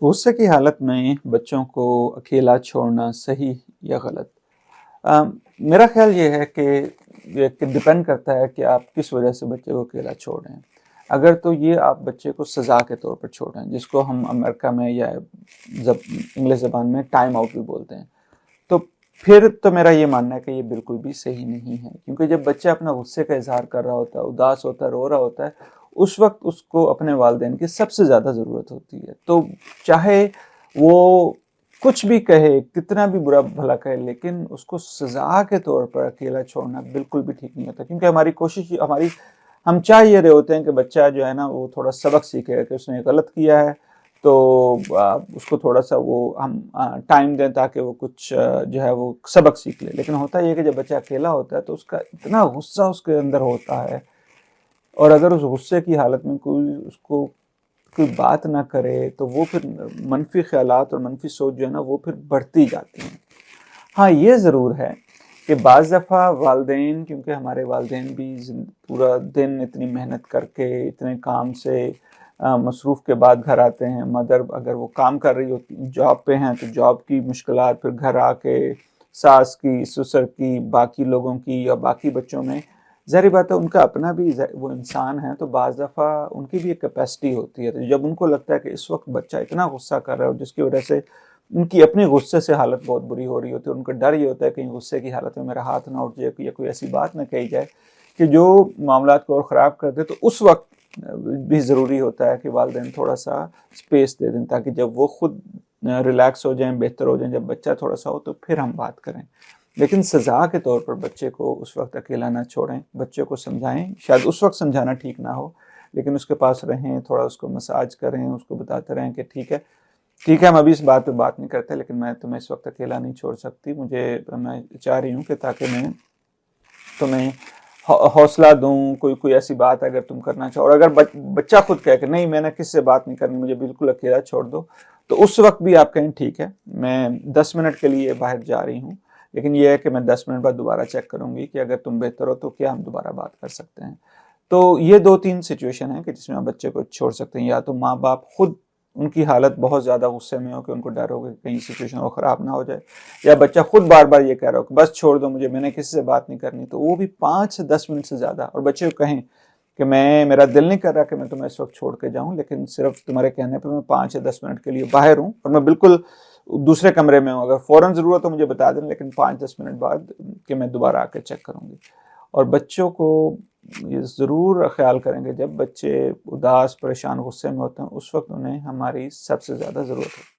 غصے کی حالت میں بچوں کو اکیلا چھوڑنا صحیح یا غلط؟ میرا خیال یہ ہے کہ ڈپینڈ کرتا ہے کہ آپ کس وجہ سے بچے کو اکیلا چھوڑ رہے ہیں۔ اگر تو یہ آپ بچے کو سزا کے طور پر چھوڑ رہے ہیں، جس کو ہم امریکہ میں یا انگلش زبان میں ٹائم آؤٹ بھی بولتے ہیں، تو پھر تو میرا یہ ماننا ہے کہ یہ بالکل بھی صحیح نہیں ہے، کیونکہ جب بچہ اپنا غصے کا اظہار کر رہا ہوتا ہے، اداس ہوتا ہے، رو رہا ہوتا ہے، اس وقت اس کو اپنے والدین کی سب سے زیادہ ضرورت ہوتی ہے۔ تو چاہے وہ کچھ بھی کہے، کتنا بھی برا بھلا کہے، لیکن اس کو سزا کے طور پر اکیلا چھوڑنا بالکل بھی ٹھیک نہیں ہوتا، کیونکہ ہماری کوشش ہم چاہ یہ رہے ہوتے ہیں کہ بچہ جو ہے نا وہ تھوڑا سبق سیکھے، کہ اس نے غلط کیا ہے تو اس کو تھوڑا سا وہ ہم ٹائم دیں تاکہ وہ کچھ جو ہے وہ سبق سیکھ لے۔ لیکن ہوتا یہ ہے کہ جب بچہ اکیلا ہوتا ہے تو اس کا اتنا غصہ اس کے اندر ہوتا ہے، اور اگر اس غصے کی حالت میں کوئی بات نہ کرے تو وہ پھر منفی خیالات اور منفی سوچ جو ہے نا وہ پھر بڑھتی جاتی ہیں۔ ہاں، یہ ضرور ہے کہ بعض دفعہ والدین، کیونکہ ہمارے والدین بھی پورا دن اتنی محنت کر کے اتنے کام سے مصروف کے بعد گھر آتے ہیں، مدر اگر وہ کام کر رہی ہوتی، جاب پہ ہیں تو جاب کی مشکلات، پھر گھر آ کے ساس کی، سسر کی، باقی لوگوں کی یا باقی بچوں میں، ظاہر بات ہے ان کا اپنا بھی وہ انسان ہے، تو بعض دفعہ ان کی بھی ایک کیپیسٹی ہوتی ہے۔ تو جب ان کو لگتا ہے کہ اس وقت بچہ اتنا غصہ کر رہا ہے اور جس کی وجہ سے ان کی اپنے غصے سے حالت بہت بری ہو رہی ہوتی ہے، ان کا ڈر یہ ہوتا ہے کہ غصے کی حالت میں میرا ہاتھ نہ اٹھ جائے یا کوئی ایسی بات نہ کہی جائے کہ جو معاملات کو اور خراب کر دے، تو اس وقت بھی ضروری ہوتا ہے کہ والدین تھوڑا سا اسپیس دے دیں، تاکہ جب وہ خود ریلیکس ہو جائیں، بہتر ہو جائیں، جب بچہ تھوڑا سا ہو تو پھر ہم بات کریں۔ لیکن سزا کے طور پر بچے کو اس وقت اکیلا نہ چھوڑیں، بچے کو سمجھائیں، شاید اس وقت سمجھانا ٹھیک نہ ہو، لیکن اس کے پاس رہیں، تھوڑا اس کو مساج کریں، اس کو بتاتے رہیں کہ ٹھیک ہے ہم ابھی اس بات پہ بات نہیں کرتے، لیکن میں تمہیں اس وقت اکیلا نہیں چھوڑ سکتی، میں چاہ رہی ہوں کہ تاکہ میں تمہیں حوصلہ دوں، کوئی ایسی بات اگر تم کرنا چاہو، اور اگر بچہ خود کہے کہ نہیں میں نے کس سے بات نہیں کرنی، مجھے بالکل اکیلا چھوڑ دو، تو اس وقت بھی آپ کہیں ٹھیک ہے میں 10 منٹ کے لیے باہر جا رہی ہوں، لیکن یہ ہے کہ میں 10 منٹ بعد دوبارہ چیک کروں گی کہ اگر تم بہتر ہو تو کیا ہم دوبارہ بات کر سکتے ہیں۔ تو یہ 2-3 سچویشن ہیں کہ جس میں آپ بچے کو چھوڑ سکتے ہیں، یا تو ماں باپ خود ان کی حالت بہت زیادہ غصے میں ہو کہ ان کو ڈر ہو کہ کہیں سچویشن وہ خراب نہ ہو جائے، یا بچہ خود بار بار یہ کہہ رہا ہو کہ بس چھوڑ دو مجھے، میں نے کسی سے بات نہیں کرنی، تو وہ بھی 5 سے 10 منٹ سے زیادہ، اور بچے کو کہیں کہ میرا دل نہیں کر رہا کہ میں تمہیں اس وقت چھوڑ کے جاؤں، لیکن صرف تمہارے کہنے پہ میں 5 سے 10 منٹ کے لیے باہر ہوں، اور میں بالکل دوسرے کمرے میں ہوں، اگر فوراً ضرورت ہو مجھے بتا دیں، لیکن 5-10 منٹ بعد کہ میں دوبارہ آ کے چیک کروں گی۔ اور بچوں کو یہ ضرور خیال کریں گے جب بچے اداس، پریشان، غصے میں ہوتے ہیں، اس وقت انہیں ہماری سب سے زیادہ ضرورت ہے۔